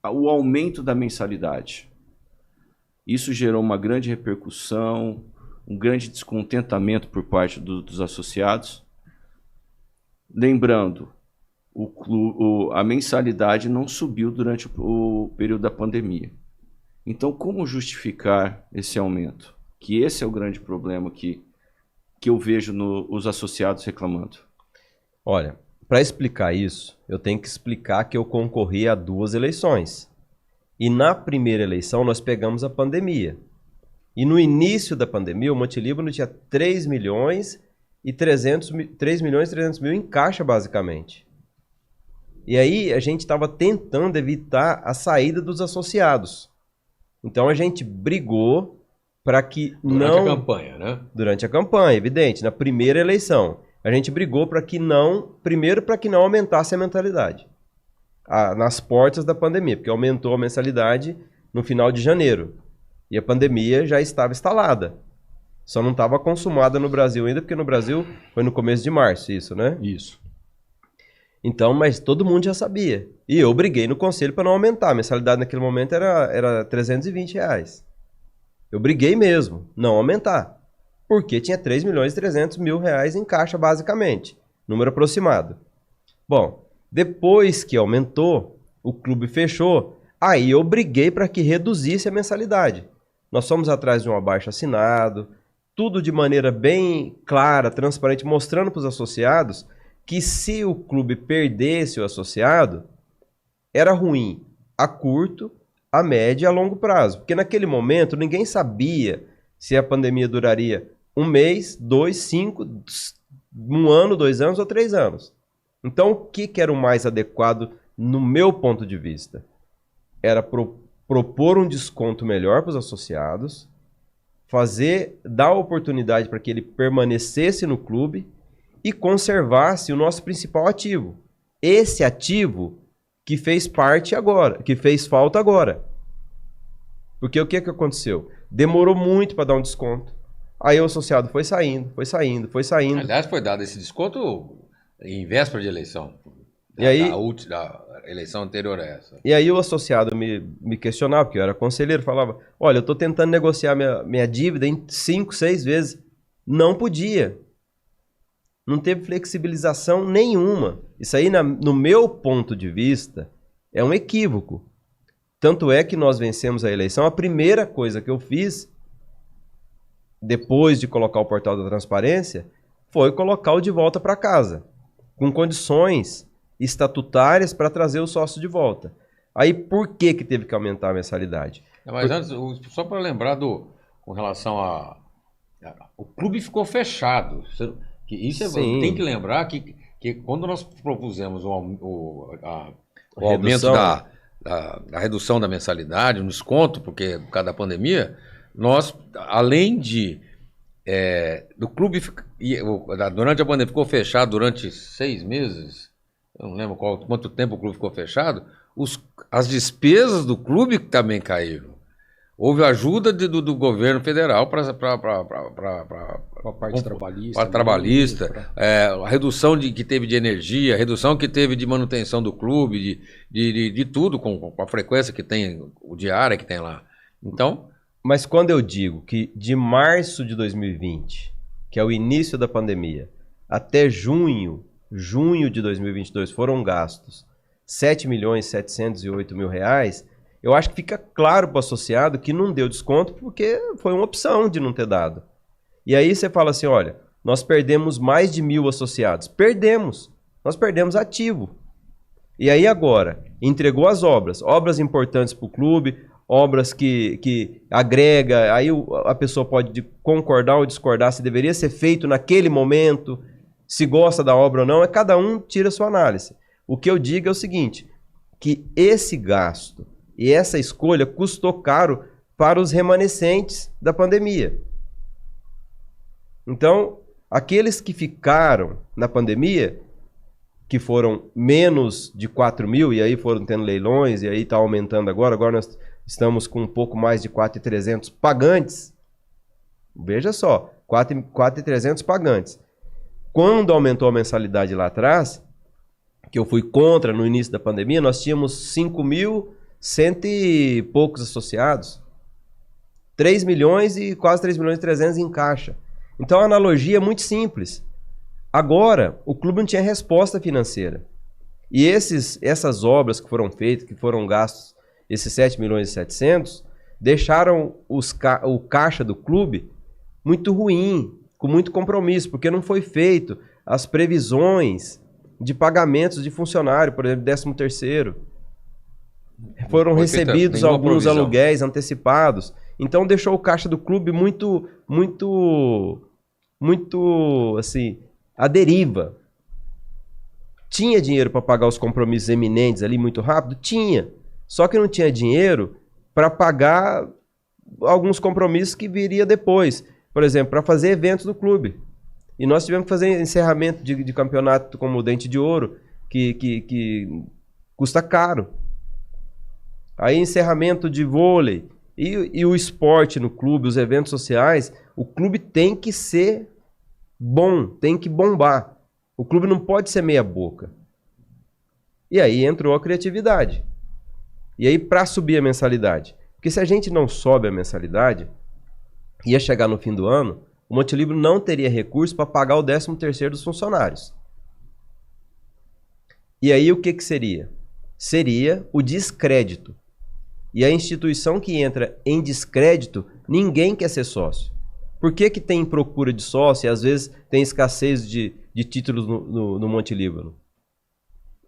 o aumento da mensalidade. Isso gerou uma grande repercussão, um grande descontentamento por parte dos associados. Lembrando, a mensalidade não subiu durante o período da pandemia. Então, como justificar esse aumento? Que esse é o grande problema que eu vejo os associados reclamando. Olha, para explicar isso, eu tenho que explicar que eu concorri a 2 eleições. E na primeira eleição nós pegamos a pandemia. E no início da pandemia, o Monte Líbano tinha 3 milhões e 300 mil em caixa, basicamente. E aí a gente estava tentando evitar a saída dos associados. Então a gente brigou para que Durante a campanha, né? Durante a campanha, evidente, na primeira eleição. A gente brigou para que não... Primeiro, para que não aumentasse a mensalidade. Nas portas da pandemia, porque aumentou a mensalidade no final de janeiro. E a pandemia já estava instalada. Só não estava consumada no Brasil ainda, porque no Brasil foi no começo de março, isso, né? Isso. Então, mas todo mundo já sabia. E eu briguei no conselho para não aumentar. A mensalidade naquele momento era R$320. Eu briguei mesmo, não aumentar. Porque tinha 3 milhões e 300 mil reais em caixa, basicamente. Número aproximado. Bom, depois que aumentou, o clube fechou. Aí eu briguei para que reduzisse a mensalidade. Nós fomos atrás de um abaixo-assinado, tudo de maneira bem clara, transparente, mostrando para os associados que se o clube perdesse o associado, era ruim a curto, a médio e a longo prazo. Porque naquele momento ninguém sabia se a pandemia duraria 1 mês, 2, 5, 1 ano, 2 anos ou 3 anos. Então o que era o mais adequado no meu ponto de vista? Era propor um desconto melhor para os associados, dar oportunidade para que ele permanecesse no clube e conservasse o nosso principal ativo. Esse ativo que fez parte agora, que fez falta agora. Porque o que aconteceu? Demorou muito para dar um desconto. Aí o associado foi saindo. Aliás, foi dado esse desconto em véspera de eleição. Da eleição anterior a essa. E aí o associado me questionava, porque eu era conselheiro, falava, olha, eu estou tentando negociar minha dívida em 5, 6 vezes. Não podia. Não teve flexibilização nenhuma. Isso aí, no meu ponto de vista, é um equívoco. Tanto é que nós vencemos a eleição. A primeira coisa que eu fiz, depois de colocar o portal da transparência, foi colocar-o de volta para casa, com condições estatutárias para trazer o sócio de volta. Aí, por que teve que aumentar a mensalidade? Mas antes, só para lembrar com relação o clube ficou fechado. Isso tem que lembrar que quando nós propusemos o aumento da redução da mensalidade, um desconto, porque por causa da pandemia, nós, além do clube, durante a pandemia ficou fechado durante 6 meses, eu não lembro quanto tempo o clube ficou fechado, as despesas do clube também caíram. Houve ajuda do governo federal para a parte trabalhista, a redução que teve de energia, a redução que teve de manutenção do clube, de tudo, com a frequência que tem, o diária que tem lá. Então... Mas quando eu digo que de março de 2020, que é o início da pandemia, até junho de 2022 foram gastos 7 milhões e 708 mil reais, eu acho que fica claro para o associado que não deu desconto porque foi uma opção de não ter dado. E aí você fala assim, olha, nós perdemos mais de 1.000 associados. Nós perdemos ativo. E aí agora, entregou as obras importantes para o clube, obras que agrega, aí a pessoa pode concordar ou discordar se deveria ser feito naquele momento, se gosta da obra ou não, cada um tira a sua análise. O que eu digo é o seguinte, que esse gasto e essa escolha custou caro para os remanescentes da pandemia. Então, aqueles que ficaram na pandemia, que foram menos de 4 mil, e aí foram tendo leilões, e aí está aumentando agora nós estamos com um pouco mais de 4.300 pagantes. Veja só, 4.300 pagantes. Quando aumentou a mensalidade lá atrás, que eu fui contra no início da pandemia, nós tínhamos 5.000 100 e poucos associados. 3 milhões e quase 3 milhões e 300 em caixa. Então a analogia é muito simples. Agora, o clube não tinha resposta financeira. E essas obras que foram feitas, que foram gastos, esses 7 milhões e 700, deixaram o caixa do clube muito ruim, com muito compromisso, porque não foi feito as previsões de pagamentos de funcionário, por exemplo, 13º. Foram recebidos alguns aluguéis antecipados. Então deixou o caixa do clube muito assim, à deriva. Tinha dinheiro para pagar os compromissos eminentes ali muito rápido? Tinha. Só que não tinha dinheiro para pagar alguns compromissos que viria depois. Por exemplo, para fazer eventos no clube. E nós tivemos que fazer encerramento de campeonato como o Dente de Ouro, que custa caro. Aí encerramento de vôlei. E o esporte no clube, os eventos sociais, o clube tem que ser bom, tem que bombar. O clube não pode ser meia boca. E aí entrou a criatividade. E aí para subir a mensalidade. Porque se a gente não sobe a mensalidade, ia chegar no fim do ano, o Montelibro não teria recurso para pagar o 13º dos funcionários. E aí o que seria? Seria o descrédito. E a instituição que entra em descrédito, ninguém quer ser sócio. Por que tem procura de sócio e às vezes tem escassez de títulos no Monte Líbano?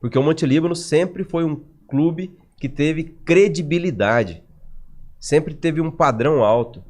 Porque o Monte Líbano sempre foi um clube que teve credibilidade. Sempre teve um padrão alto.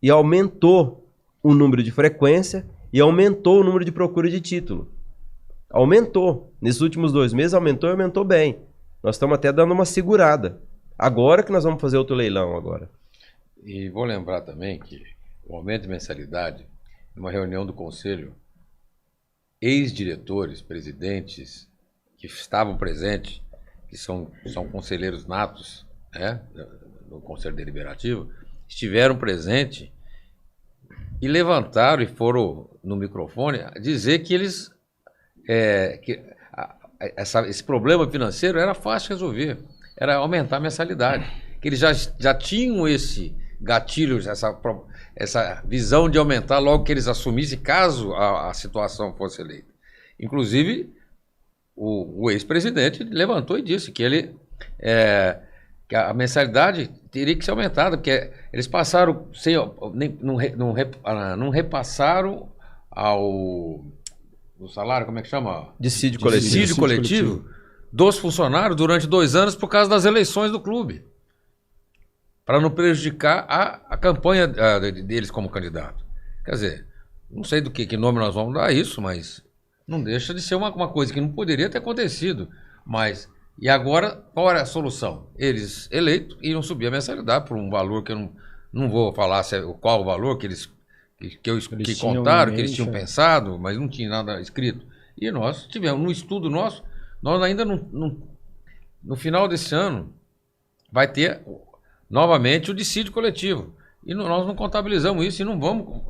E aumentou o número de frequência e aumentou o número de procura de título. Aumentou. Nesses últimos 2 meses aumentou e aumentou bem. Nós estamos até dando uma segurada. Agora que nós vamos fazer outro leilão agora. E vou lembrar também que o aumento de mensalidade, numa reunião do conselho, ex-diretores, presidentes que estavam presentes, que são conselheiros natos, né, no Conselho Deliberativo, estiveram presentes e levantaram e foram no microfone dizer que eles esse problema financeiro era fácil de resolver, era aumentar a mensalidade, que eles já tinham esse gatilho, essa visão de aumentar logo que eles assumissem, caso a situação fosse eleita. Inclusive, o ex-presidente levantou e disse que que a mensalidade teria que ser aumentada, porque eles passaram não repassaram o salário, como é que chama? Dissídio coletivo dos funcionários durante 2 anos por causa das eleições do clube, para não prejudicar a campanha deles como candidato. Quer dizer, não sei do que nome nós vamos dar isso, mas não deixa de ser uma coisa que não poderia ter acontecido. Mas, e agora, qual era a solução? Eles, eleitos, iam subir a mensalidade por um valor que eu não vou falar qual o valor que eles contaram, que eles tinham pensado, mas não tinha nada escrito. E nós tivemos, no estudo nosso, nós ainda no final desse ano, vai ter novamente o dissídio coletivo. E nós não contabilizamos isso e não vamos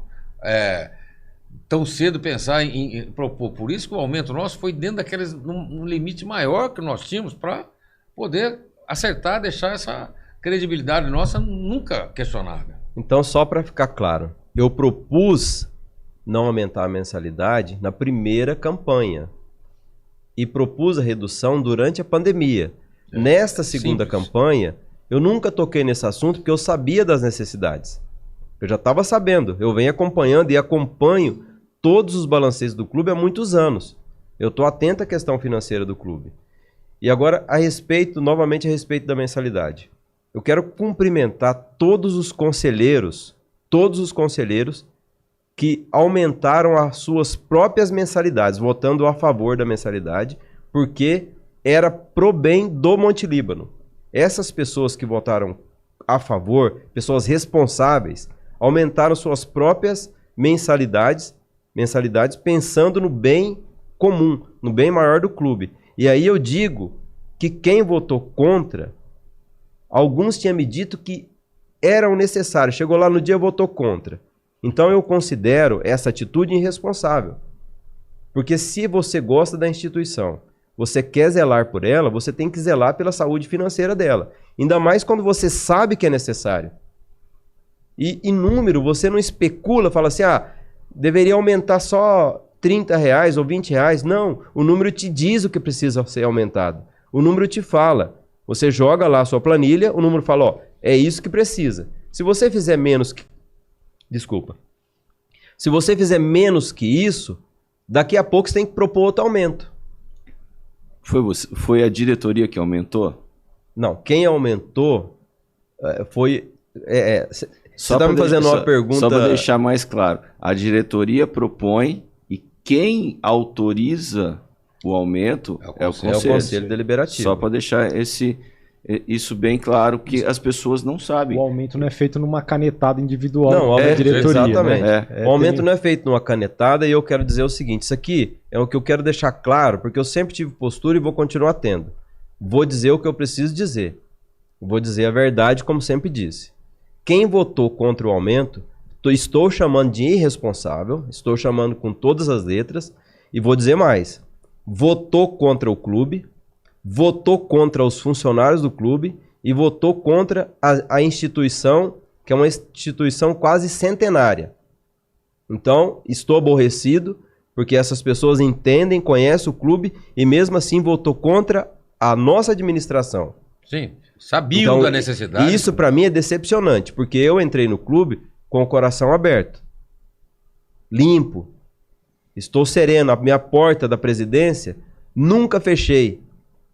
tão cedo pensar em propor. Por isso que o aumento nosso foi dentro daqueles, num limite maior que nós tínhamos para poder acertar, deixar essa credibilidade nossa nunca questionada. Então, só para ficar claro, eu propus não aumentar a mensalidade na primeira campanha e propus a redução durante a pandemia. Nesta segunda campanha, eu nunca toquei nesse assunto porque eu sabia das necessidades. Eu já estava sabendo. Eu venho acompanhando e acompanho todos os balanceios do clube há muitos anos. Eu estou atento à questão financeira do clube. E agora, novamente a respeito da mensalidade. Eu quero cumprimentar todos os conselheiros que aumentaram as suas próprias mensalidades, votando a favor da mensalidade, porque era pro bem do Monte Líbano. Essas pessoas que votaram a favor, pessoas responsáveis, aumentaram suas próprias mensalidades pensando no bem comum, no bem maior do clube. E aí eu digo que quem votou contra, alguns tinham me dito que eram necessários, chegou lá no dia e votou contra. Então eu considero essa atitude irresponsável. Porque se você gosta da instituição, você quer zelar por ela, você tem que zelar pela saúde financeira dela. Ainda mais quando você sabe que é necessário. E em número, você não especula, fala assim, deveria aumentar só R$30 ou R$20. Não, o número te diz o que precisa ser aumentado. O número te fala. Você joga lá a sua planilha, o número fala, ó, é isso que precisa. Se você fizer menos que... Desculpa. Se você fizer menos que isso, daqui a pouco você tem que propor outro aumento. Foi a diretoria que aumentou? Não, quem aumentou foi... Você está me fazendo uma pergunta... Só para deixar mais claro. A diretoria propõe e quem autoriza o aumento é o Conselho Deliberativo. Só para deixar isso bem claro, que as pessoas não sabem. O aumento não é feito numa canetada individual da diretoria. Exatamente. Né? O aumento não é feito numa canetada, e eu quero dizer o seguinte, isso aqui é o que eu quero deixar claro, porque eu sempre tive postura e vou continuar tendo. Vou dizer o que eu preciso dizer. Vou dizer a verdade, como sempre disse. Quem votou contra o aumento, estou chamando de irresponsável, estou chamando com todas as letras, e vou dizer mais. Votou contra o clube, votou contra os funcionários do clube e votou contra a instituição, que é uma instituição quase centenária. Então, estou aborrecido, porque essas pessoas entendem, conhecem o clube e mesmo assim votou contra a nossa administração. Sim, sabiam da necessidade. Isso para mim é decepcionante, porque eu entrei no clube com o coração aberto, limpo, estou sereno, a minha porta da presidência nunca fechei.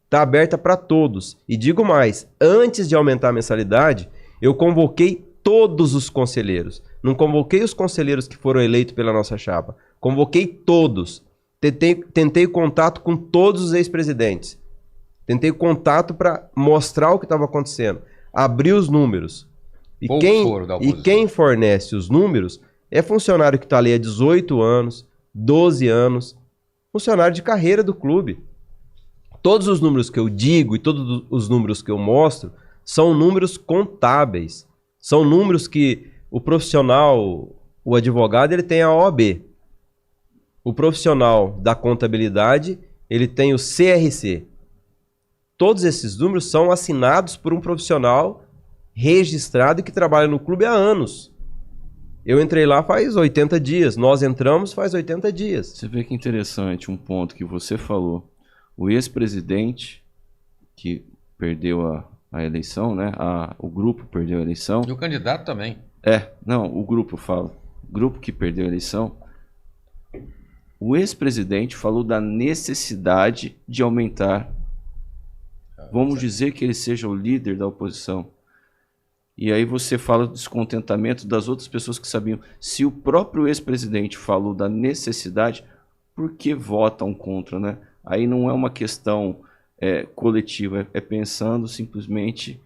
Está aberta para todos. E digo mais, antes de aumentar a mensalidade, eu convoquei todos os conselheiros. Não convoquei os conselheiros que foram eleitos pela nossa chapa. Convoquei todos. Tentei contato com todos os ex-presidentes. Tentei contato para mostrar o que estava acontecendo. Abri os números. E quem fornece os números é funcionário que está ali há 18 anos, 12 anos. Funcionário de carreira do clube. Todos os números que eu digo e todos os números que eu mostro são números contábeis. São números que o profissional, o advogado, ele tem a OAB. O profissional da contabilidade, ele tem o CRC. Todos esses números são assinados por um profissional registrado e que trabalha no clube há anos. Eu entrei lá faz 80 dias, nós entramos faz 80 dias. Você vê que interessante um ponto que você falou. O ex-presidente, que perdeu a eleição, né? O grupo perdeu a eleição. E o candidato também. O grupo fala. O grupo que perdeu a eleição. O ex-presidente falou da necessidade de aumentar. Vamos dizer que ele seja o líder da oposição. E aí você fala do descontentamento das outras pessoas que sabiam. Se o próprio ex-presidente falou da necessidade, por que votam contra, né? Aí não é uma questão coletiva, é pensando simplesmente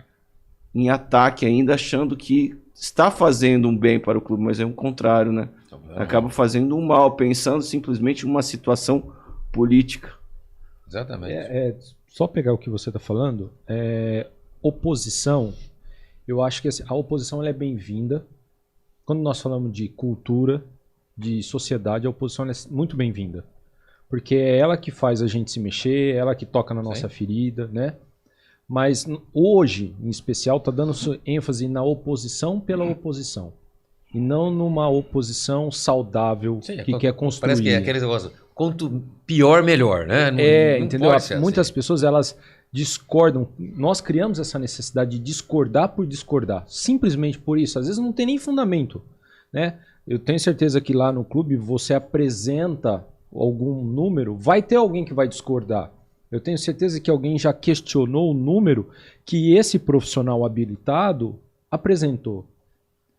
em ataque ainda, achando que está fazendo um bem para o clube, mas é o contrário, né? Acaba fazendo um mal, pensando simplesmente em uma situação política. Exatamente. Só pegar o que você está falando, oposição, eu acho que a oposição ela é bem-vinda. Quando nós falamos de cultura, de sociedade, a oposição é muito bem-vinda. Porque é ela que faz a gente se mexer, é ela que toca na nossa ferida, né? Mas hoje, em especial, está dando ênfase na oposição pela oposição. E não numa oposição saudável que quer construir. Parece que é aquele negócio, quanto pior, melhor, né? Não entendeu? Muitas pessoas, elas discordam. Nós criamos essa necessidade de discordar por discordar. Simplesmente por isso. Às vezes não tem nem fundamento, né? Eu tenho certeza que lá no clube você apresenta algum número, vai ter alguém que vai discordar. Eu tenho certeza que alguém já questionou o número que esse profissional habilitado apresentou.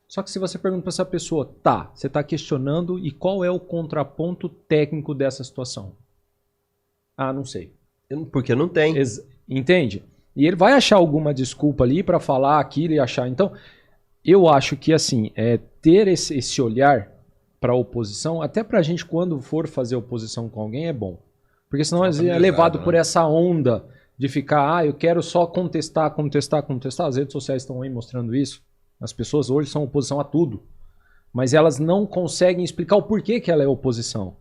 Só que se você pergunta para essa pessoa, você está questionando e qual é o contraponto técnico dessa situação? Não sei. Porque não tem. Entende? E ele vai achar alguma desculpa ali para falar aquilo e achar. Então, eu acho que assim, ter esse olhar para a oposição, até para a gente quando for fazer oposição com alguém é bom. Porque senão é levado por essa onda de ficar, eu quero só contestar. As redes sociais estão aí mostrando isso. As pessoas hoje são oposição a tudo. Mas elas não conseguem explicar o porquê que ela é oposição.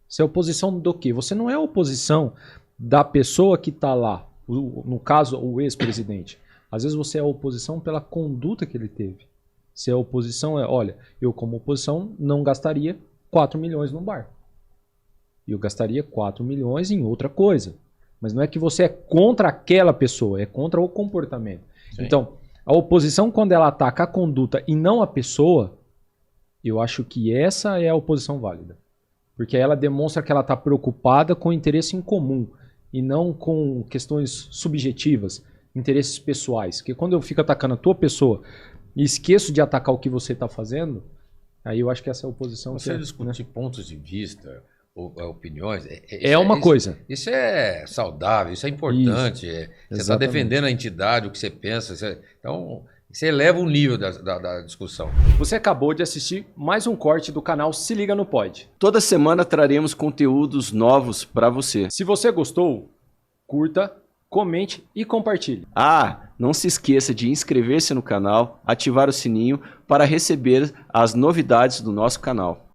Você é oposição do quê? Você não é oposição da pessoa que está lá, no caso, o ex-presidente. Às vezes você é oposição pela conduta que ele teve. Se a oposição olha, eu como oposição não gastaria 4 milhões num bar. Eu gastaria 4 milhões em outra coisa. Mas não é que você é contra aquela pessoa, é contra o comportamento. Sim. Então, a oposição, quando ela ataca a conduta e não a pessoa, eu acho que essa é a oposição válida. Porque ela demonstra que ela está preocupada com o interesse em comum e não com questões subjetivas, interesses pessoais. Porque quando eu fico atacando a tua pessoa e esqueço de atacar o que você está fazendo, aí eu acho que essa é a oposição. Você discutir pontos de vista, opiniões... uma coisa. Isso é saudável, isso é importante. Você está defendendo a entidade, o que você pensa. Então, você eleva o nível da discussão. Você acabou de assistir mais um corte do canal Se Liga no Pod. Toda semana traremos conteúdos novos para você. Se você gostou, curta, comente e compartilhe. Não se esqueça de inscrever-se no canal, ativar o sininho para receber as novidades do nosso canal.